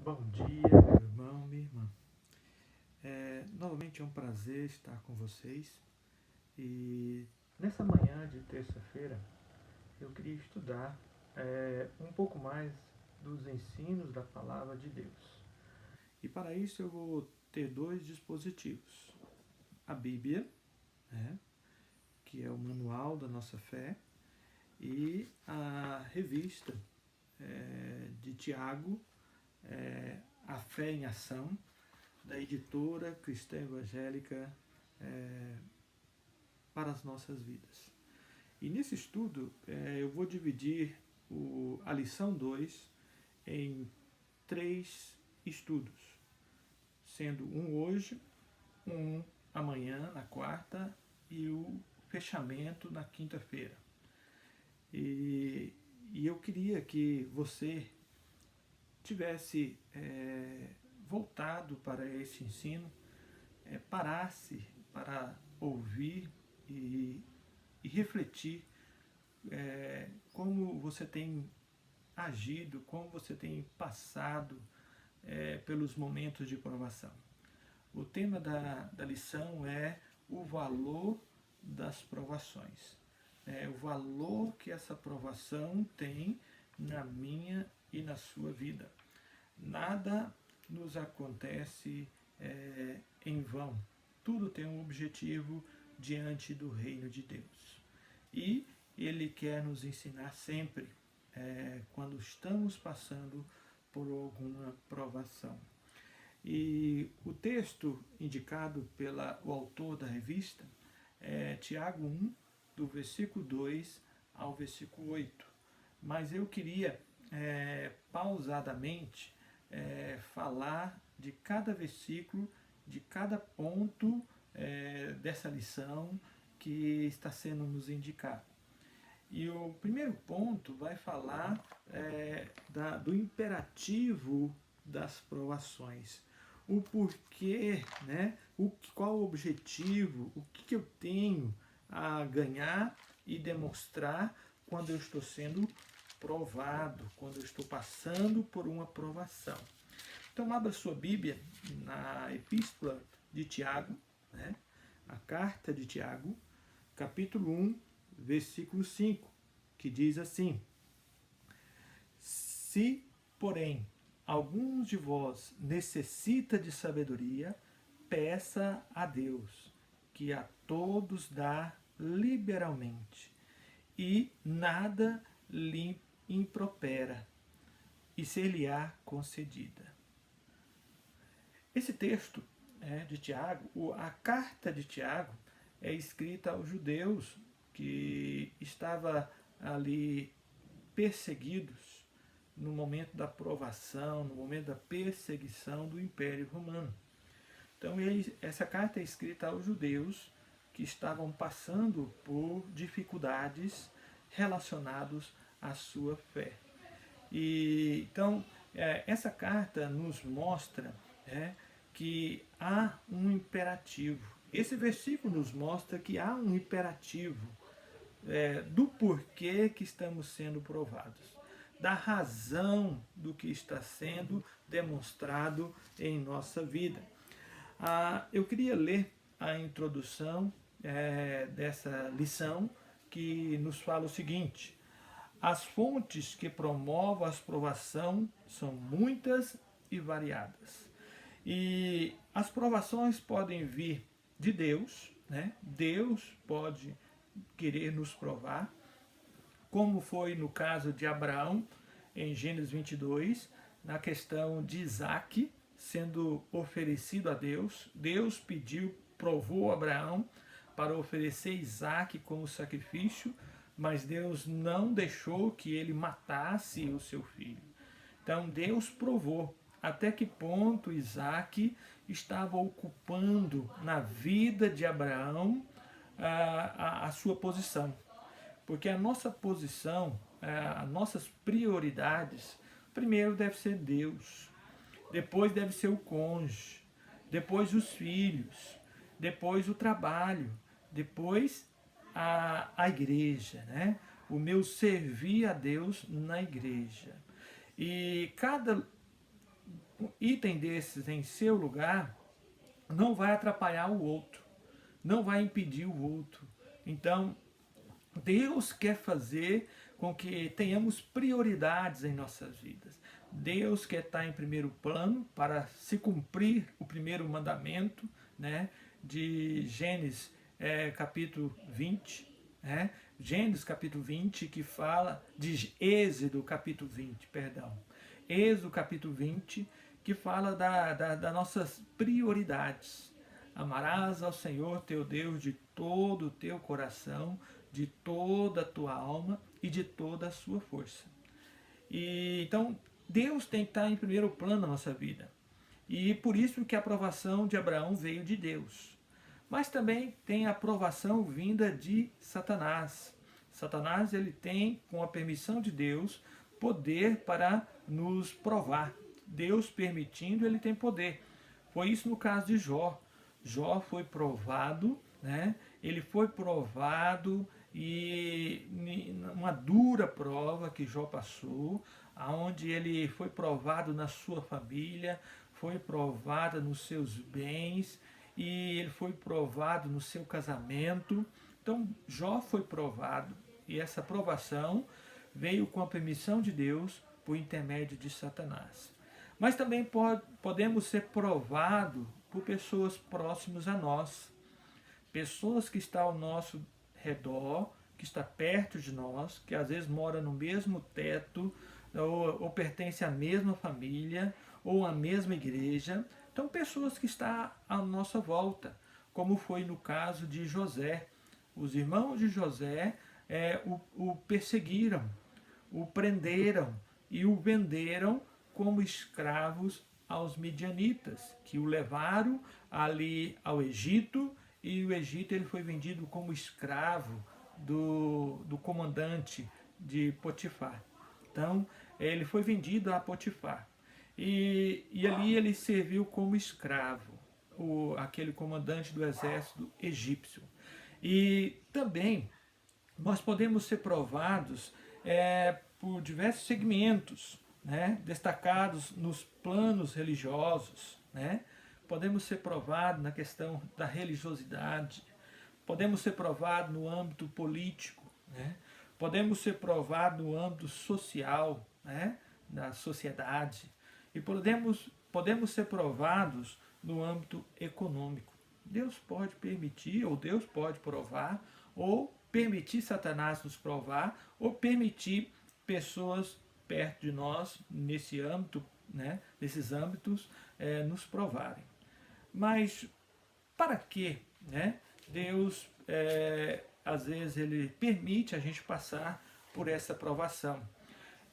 Bom dia, meu irmão, minha irmã. Novamente é um prazer estar com vocês e nessa manhã de terça-feira eu queria estudar um pouco mais dos ensinos da Palavra de Deus. E para isso eu vou ter dois dispositivos: a Bíblia, né, que é o manual da nossa fé, e a revista de Tiago, A Fé em Ação, da editora cristã evangélica para as nossas vidas. E nesse estudo eu vou dividir a lição 2 em 3 estudos, sendo um hoje, um amanhã, na quarta, e o fechamento na quinta-feira. E eu queria que você tivesse voltado para esse ensino, parasse para ouvir e refletir como você tem agido, como você tem passado pelos momentos de provação. O tema da lição é o valor das provações. O valor que essa provação tem na minha e na sua vida. Nada nos acontece em vão. Tudo tem um objetivo diante do reino de Deus. E Ele quer nos ensinar sempre quando estamos passando por alguma provação. E o texto indicado pelo autor da revista é Tiago 1, do versículo 2 ao versículo 8. Mas eu queria pausadamente falar de cada versículo, de cada ponto dessa lição que está sendo nos indicado. E o primeiro ponto vai falar do imperativo das provações. O porquê, né? Qual o objetivo, o que eu tenho a ganhar e demonstrar quando eu estou sendo provado, quando eu estou passando por uma provação. Então abra sua Bíblia na Epístola de Tiago, né? A carta de Tiago, capítulo 1, versículo 5, que diz assim: Se, porém, alguns de vós necessita de sabedoria, peça a Deus, que a todos dá liberalmente, e nada lhe impropera, e ser-lhe-á concedida. Esse texto de Tiago, a carta de Tiago, é escrita aos judeus que estavam ali perseguidos no momento da provação, no momento da perseguição do Império Romano. Então, essa carta é escrita aos judeus que estavam passando por dificuldades relacionadas à sua fé. E então, essa carta nos mostra que há um imperativo. Esse versículo nos mostra que há um imperativo do porquê que estamos sendo provados, da razão do que está sendo demonstrado em nossa vida. Eu queria ler a introdução dessa lição, que nos fala o seguinte: as fontes que promovem a provação são muitas e variadas. E as provações podem vir de Deus, né? Deus pode querer nos provar, como foi no caso de Abraão, em Gênesis 22, na questão de Isaac sendo oferecido a Deus. Deus provou Abraão para oferecer Isaac como sacrifício, mas Deus não deixou que ele matasse o seu filho. Então Deus provou até que ponto Isaac estava ocupando na vida de Abraão a sua posição. Porque a nossa posição, as nossas prioridades, primeiro deve ser Deus, depois deve ser o cônjuge, depois os filhos, depois o trabalho, depois a igreja, né? O meu servir a Deus na igreja. E cada um item desses em seu lugar não vai atrapalhar o outro, não vai impedir o outro. Então, Deus quer fazer com que tenhamos prioridades em nossas vidas. Deus quer estar em primeiro plano para se cumprir o primeiro mandamento, né, de Gênesis capítulo 20, né? Gênesis capítulo 20, que fala de Êxodo capítulo 20, perdão. Êxodo capítulo 20, que fala das nossas prioridades. Amarás ao Senhor teu Deus de todo o teu coração, de toda a tua alma e de toda a sua força. E então Deus tem que estar em primeiro plano na nossa vida. E por isso que a aprovação de Abraão veio de Deus. Mas também tem a aprovação vinda de Satanás. Satanás, ele tem, com a permissão de Deus, poder para nos provar. Deus permitindo, ele tem poder. Foi isso no caso de Jó. Jó foi provado, né? Ele foi provado e uma dura prova que Jó passou, onde ele foi provado na sua família, foi provado nos seus bens, e ele foi provado no seu casamento. Então Jó foi provado, e essa provação veio com a permissão de Deus por intermédio de Satanás. Mas também podemos ser provados por pessoas próximas a nós, pessoas que estão ao nosso redor, que está perto de nós, que às vezes mora no mesmo teto, ou pertence à mesma família, ou à mesma igreja. Então, pessoas que estão à nossa volta, como foi no caso de José. Os irmãos de José o perseguiram, o prenderam e o venderam como escravos aos midianitas, que o levaram ali ao Egito, e o Egito ele foi vendido como escravo do comandante de Potifar. Então, ele foi vendido a Potifar. E ali ele serviu como escravo, aquele comandante do exército egípcio. E também nós podemos ser provados por diversos segmentos, né, destacados nos planos religiosos, né? Podemos ser provados na questão da religiosidade, podemos ser provados no âmbito político, né? Podemos ser provados no âmbito social, né, da sociedade, e podemos ser provados no âmbito econômico. Deus pode permitir, ou Deus pode provar, ou permitir Satanás nos provar, ou permitir pessoas perto de nós, nesse âmbito, né, nesses âmbitos, nos provarem. Mas para que, né, Deus, às vezes, ele permite a gente passar por essa provação?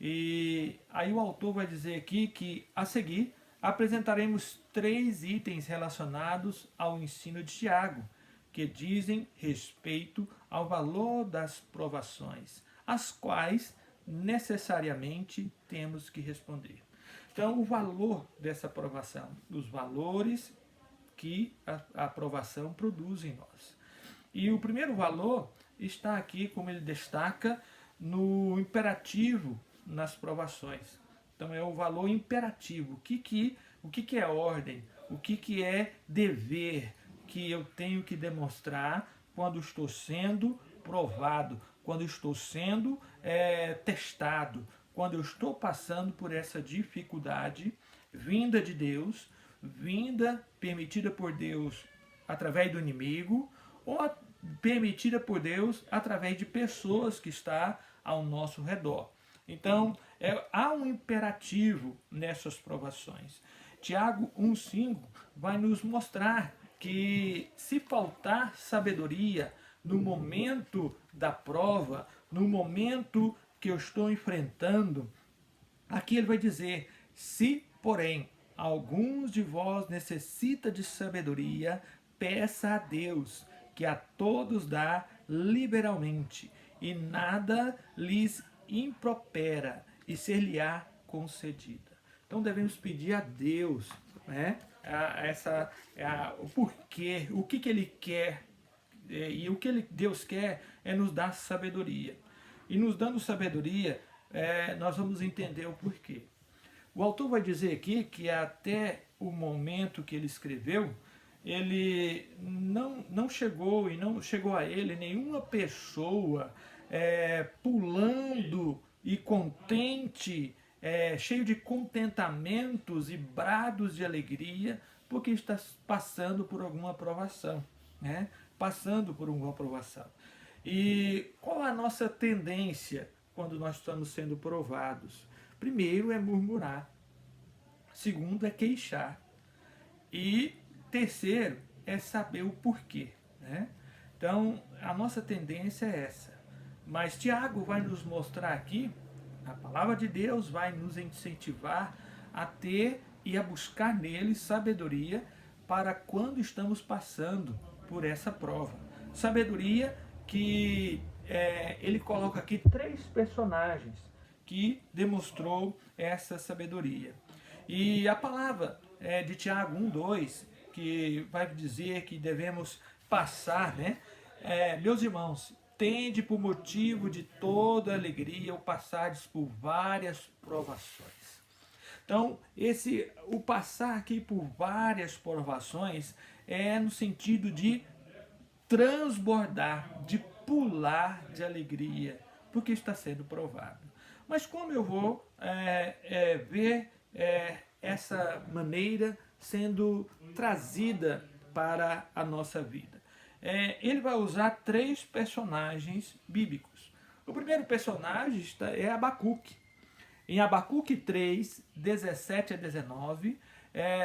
E aí o autor vai dizer aqui que, a seguir, apresentaremos 3 itens relacionados ao ensino de Tiago, que dizem respeito ao valor das provações, as quais necessariamente temos que responder. Então, o valor dessa provação, os valores que a aprovação produz em nós. E o primeiro valor está aqui, como ele destaca, no imperativo nas provações. Então é o valor imperativo. O que é ordem? O que é dever que eu tenho que demonstrar quando estou sendo provado, quando estou sendo testado, quando eu estou passando por essa dificuldade vinda de Deus, permitida por Deus através do inimigo, ou permitida por Deus através de pessoas que estão ao nosso redor. Então, há um imperativo nessas provações. Tiago 1,5 vai nos mostrar que se faltar sabedoria no momento da prova, no momento que eu estou enfrentando, aqui ele vai dizer: se, porém, alguns de vós necessita de sabedoria, peça a Deus, que a todos dá liberalmente, e nada lhes impropera, e ser-lhe-á concedida. Então devemos pedir a Deus, né, o porquê, o que Ele quer, e o que Deus quer é nos dar sabedoria. E nos dando sabedoria, nós vamos entender o porquê. O autor vai dizer aqui que até o momento que ele escreveu, ele não chegou e não chegou a ele nenhuma pessoa pulando e contente, cheio de contentamentos e brados de alegria, porque está passando por alguma aprovação, né? Passando por alguma aprovação. E qual a nossa tendência quando nós estamos sendo provados? Primeiro é murmurar, segundo é queixar e terceiro é saber o porquê, né? Então a nossa tendência é essa. Mas Tiago vai nos mostrar aqui, a palavra de Deus vai nos incentivar a ter e a buscar nele sabedoria para quando estamos passando por essa prova. Sabedoria que ele coloca aqui 3 personagens que demonstrou essa sabedoria. E a palavra de Tiago 1:2, que vai dizer que devemos passar, né? Meus irmãos, tende por motivo de toda alegria o passardes por várias provações. Então, o passar aqui por várias provações é no sentido de transbordar, de pular de alegria, porque está sendo provado. Mas como eu vou ver essa maneira sendo trazida para a nossa vida? Ele vai usar 3 personagens bíblicos. O primeiro personagem é Abacuque. Em Abacuque 3, 17 a 19,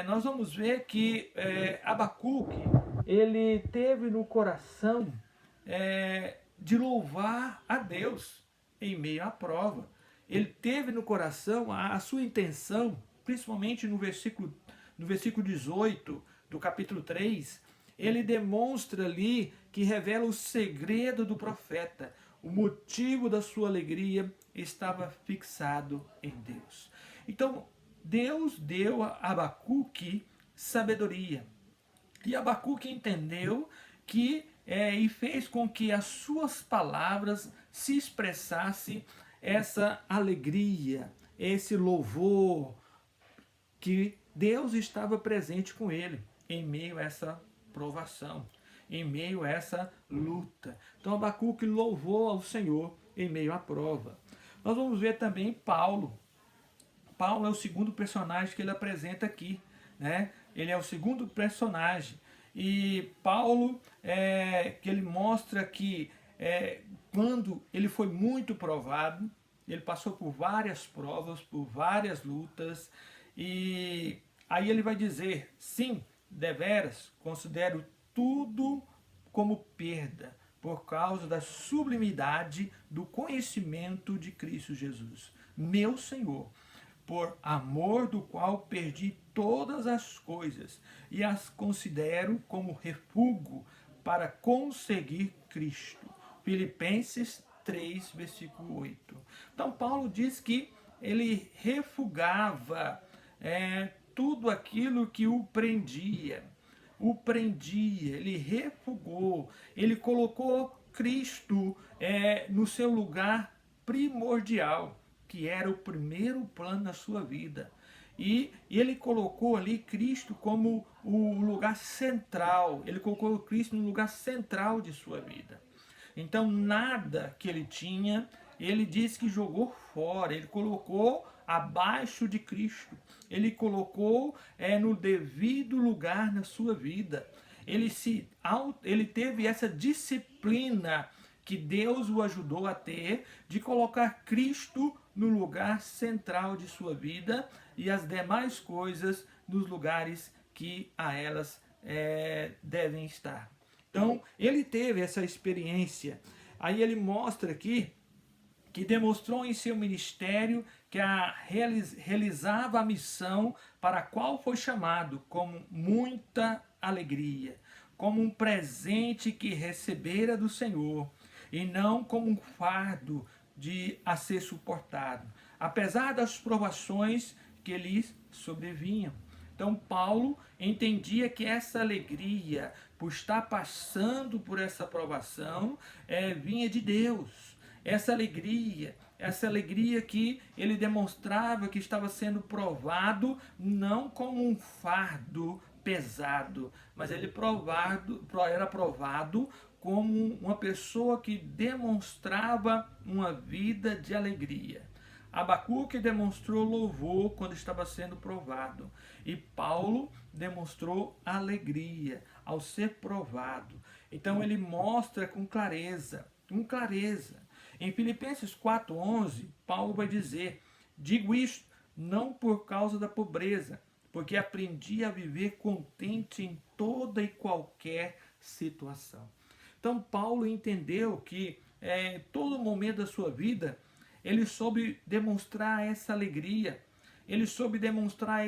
nós vamos ver que Abacuque, ele teve no coração de louvar a Deus em meio à prova. Ele teve no coração a sua intenção, principalmente no versículo 18 do capítulo 3, ele demonstra ali que revela o segredo do profeta. O motivo da sua alegria estava fixado em Deus. Então, Deus deu a Abacuque sabedoria. E Abacuque entendeu e fez com que as suas palavras se expressasse essa alegria, esse louvor, que Deus estava presente com ele em meio a essa provação, em meio a essa luta. Então Abacuque louvou ao Senhor em meio à prova. Nós vamos ver também Paulo. Paulo é o segundo personagem que ele apresenta aqui, né? Ele é o segundo personagem. E Paulo, que ele mostra que quando ele foi muito provado, ele passou por várias provas, por várias lutas, e aí ele vai dizer: sim, deveras, considero tudo como perda, por causa da sublimidade do conhecimento de Cristo Jesus, meu Senhor, por amor do qual perdi todas as coisas e as considero como refúgio para conseguir Cristo. Filipenses 3, versículo 8. Então Paulo diz que ele refugava tudo aquilo que o prendia, ele refugou, ele colocou Cristo no seu lugar primordial, que era o primeiro plano da sua vida. E ele colocou ali Cristo como o lugar central, ele colocou Cristo no lugar central de sua vida. Então nada que ele tinha, ele diz que jogou fora, ele colocou abaixo de Cristo, ele colocou no devido lugar na sua vida. Ele teve essa disciplina que Deus o ajudou a ter, de colocar Cristo no lugar central de sua vida e as demais coisas nos lugares que a elas devem estar. Então, ele teve essa experiência. Aí ele mostra aqui que demonstrou em seu ministério que realizava a missão para a qual foi chamado com muita alegria, como um presente que recebera do Senhor, e não como um fardo a ser suportado, apesar das provações que lhes sobrevinham. Então Paulo entendia que essa alegria, por estar passando por essa provação, vinha de Deus. Essa alegria essa alegria que ele demonstrava que estava sendo provado não como um fardo pesado, mas ele era provado como uma pessoa que demonstrava uma vida de alegria. Abacuque demonstrou louvor quando estava sendo provado. E Paulo demonstrou alegria ao ser provado. Então ele mostra com clareza, Em Filipenses 4:11, Paulo vai dizer: digo isto não por causa da pobreza, porque aprendi a viver contente em toda e qualquer situação. Então Paulo entendeu que em todo momento da sua vida ele soube demonstrar essa alegria, ele soube demonstrar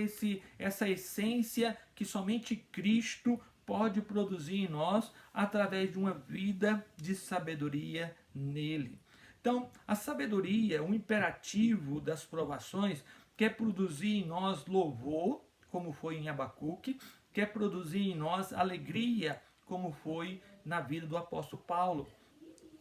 essa essência que somente Cristo pode produzir em nós através de uma vida de sabedoria nele. Então, a sabedoria, o imperativo das provações, quer produzir em nós louvor, como foi em Abacuque, quer produzir em nós alegria, como foi na vida do apóstolo Paulo.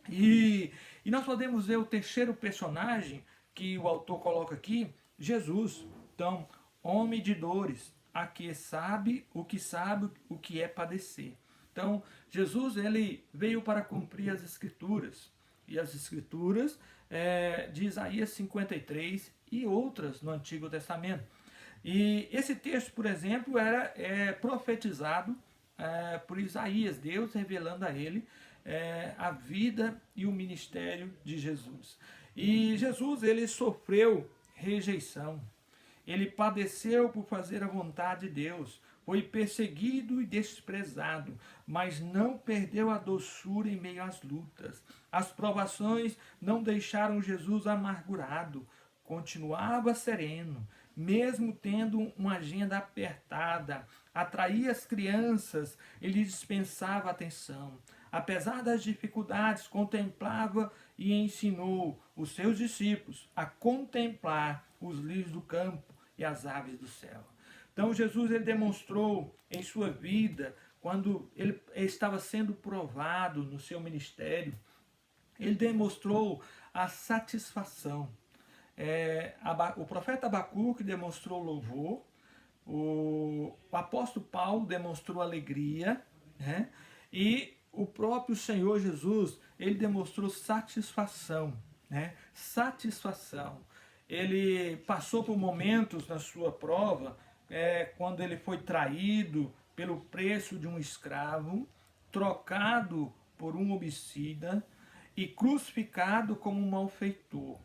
E nós podemos ver o terceiro personagem que o autor coloca aqui, Jesus. Então, homem de dores, aqui sabe o que é padecer. Então, Jesus ele veio para cumprir as Escrituras. E as Escrituras de Isaías 53 e outras no Antigo Testamento. E esse texto, por exemplo, era profetizado por Isaías, Deus revelando a ele a vida e o ministério de Jesus. E Jesus, ele sofreu rejeição. Ele padeceu por fazer a vontade de Deus. Foi perseguido e desprezado, mas não perdeu a doçura em meio às lutas. As provações não deixaram Jesus amargurado. Continuava sereno, mesmo tendo uma agenda apertada. Atraía as crianças e lhes dispensava atenção. Apesar das dificuldades, contemplava e ensinou os seus discípulos a contemplar os lírios do campo e as aves do céu. Então Jesus ele demonstrou em sua vida, quando ele estava sendo provado no seu ministério, ele demonstrou a satisfação. O profeta Abacuque demonstrou louvor, o apóstolo Paulo demonstrou alegria, né? E o próprio Senhor Jesus, ele demonstrou satisfação, né? Satisfação. Ele passou por momentos na sua prova, quando ele foi traído pelo preço de um escravo, trocado por um homicida e crucificado como um malfeitor,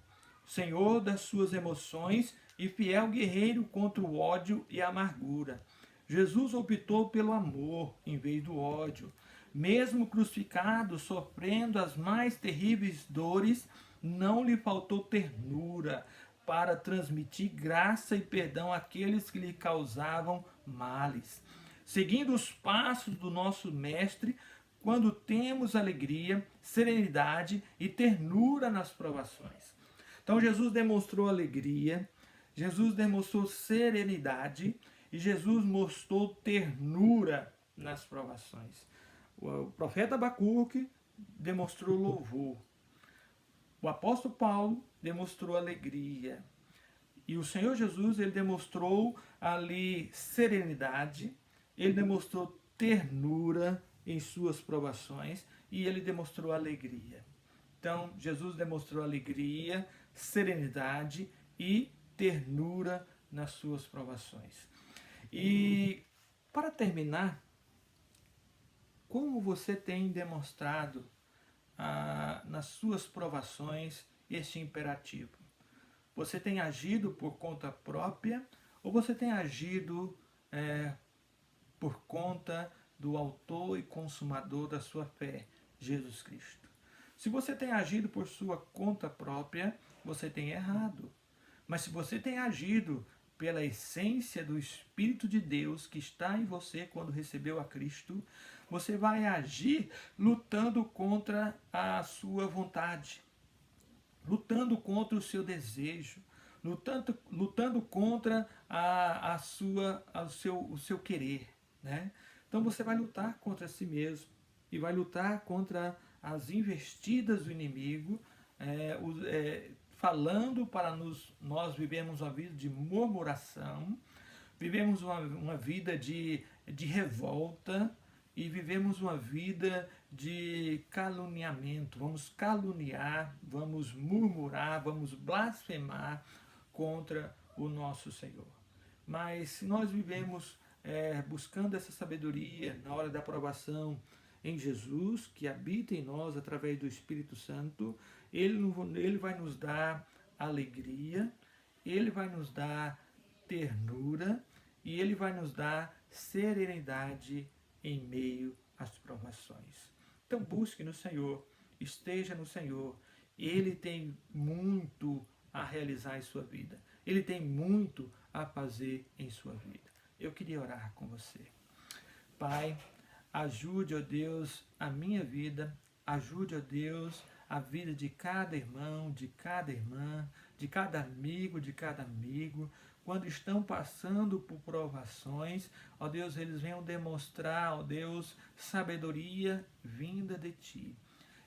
senhor das suas emoções e fiel guerreiro contra o ódio e a amargura. Jesus optou pelo amor em vez do ódio. Mesmo crucificado, sofrendo as mais terríveis dores, não lhe faltou ternura para transmitir graça e perdão àqueles que lhe causavam males. Seguindo os passos do nosso Mestre, quando temos alegria, serenidade e ternura nas provações. Então Jesus demonstrou alegria, Jesus demonstrou serenidade e Jesus mostrou ternura nas provações. O profeta Abacuque demonstrou louvor. O apóstolo Paulo demonstrou alegria. E o Senhor Jesus, ele demonstrou ali serenidade, ele demonstrou ternura em suas provações e ele demonstrou alegria. Então, Jesus demonstrou alegria, serenidade e ternura nas suas provações. E, para terminar, como você tem demonstrado nas suas provações este imperativo? Você tem agido por conta própria ou você tem agido por conta do autor e consumador da sua fé, Jesus Cristo? Se você tem agido por sua conta própria, você tem errado. Mas se você tem agido pela essência do Espírito de Deus que está em você quando recebeu a Cristo, você vai agir lutando contra a sua vontade, lutando contra o seu desejo, lutando contra o seu querer, né? Então você vai lutar contra si mesmo e vai lutar contra as investidas do inimigo, falando para nós vivemos uma vida de murmuração, vivemos uma vida de revolta e vivemos uma vida de caluniamento. Vamos caluniar, vamos murmurar, vamos blasfemar contra o nosso Senhor. Mas se nós vivemos buscando essa sabedoria na hora da aprovação em Jesus, que habita em nós através do Espírito Santo, ele vai nos dar alegria, ele vai nos dar ternura e ele vai nos dar serenidade em meio às provações. Então busque no Senhor, esteja no Senhor. Ele tem muito a realizar em sua vida. Ele tem muito a fazer em sua vida. Eu queria orar com você. Pai, ajude, ó Deus, a minha vida, ajude, ó Deus, a vida de cada irmão, de cada irmã, de cada amigo, quando estão passando por provações, ó Deus, eles venham demonstrar, ó Deus, sabedoria vinda de Ti.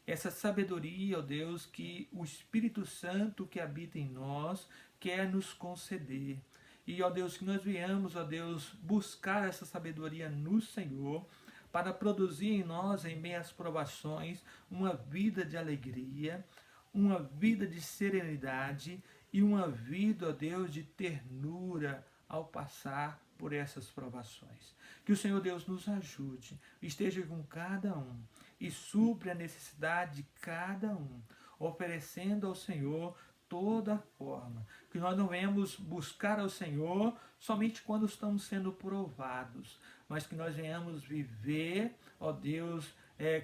Essa sabedoria, ó Deus, que o Espírito Santo que habita em nós quer nos conceder. E, ó Deus, que nós venhamos, ó Deus, buscar essa sabedoria no Senhor, para produzir em nós, em meio às provações, uma vida de alegria, uma vida de serenidade e uma vida, ó Deus, de ternura ao passar por essas provações. Que o Senhor Deus nos ajude, esteja com cada um e supre a necessidade de cada um, oferecendo ao Senhor toda a forma. Que nós não venhamos buscar ao Senhor somente quando estamos sendo provados, mas que nós venhamos viver, ó Deus,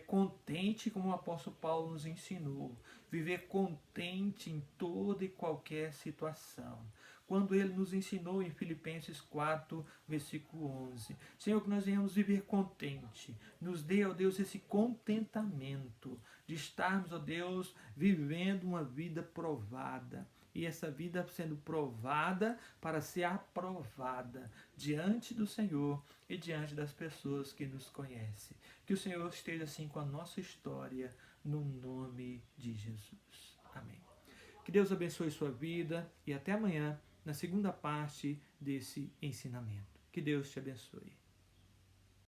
contente, como o apóstolo Paulo nos ensinou, viver contente em toda e qualquer situação. Quando ele nos ensinou em Filipenses 4, versículo 11. Senhor, que nós venhamos viver contente. Nos dê, ó Deus, esse contentamento de estarmos, ó Deus, vivendo uma vida provada. E essa vida sendo provada para ser aprovada diante do Senhor e diante das pessoas que nos conhecem. Que o Senhor esteja assim com a nossa história, no nome de Jesus. Amém. Que Deus abençoe sua vida e até amanhã, na segunda parte desse ensinamento. Que Deus te abençoe.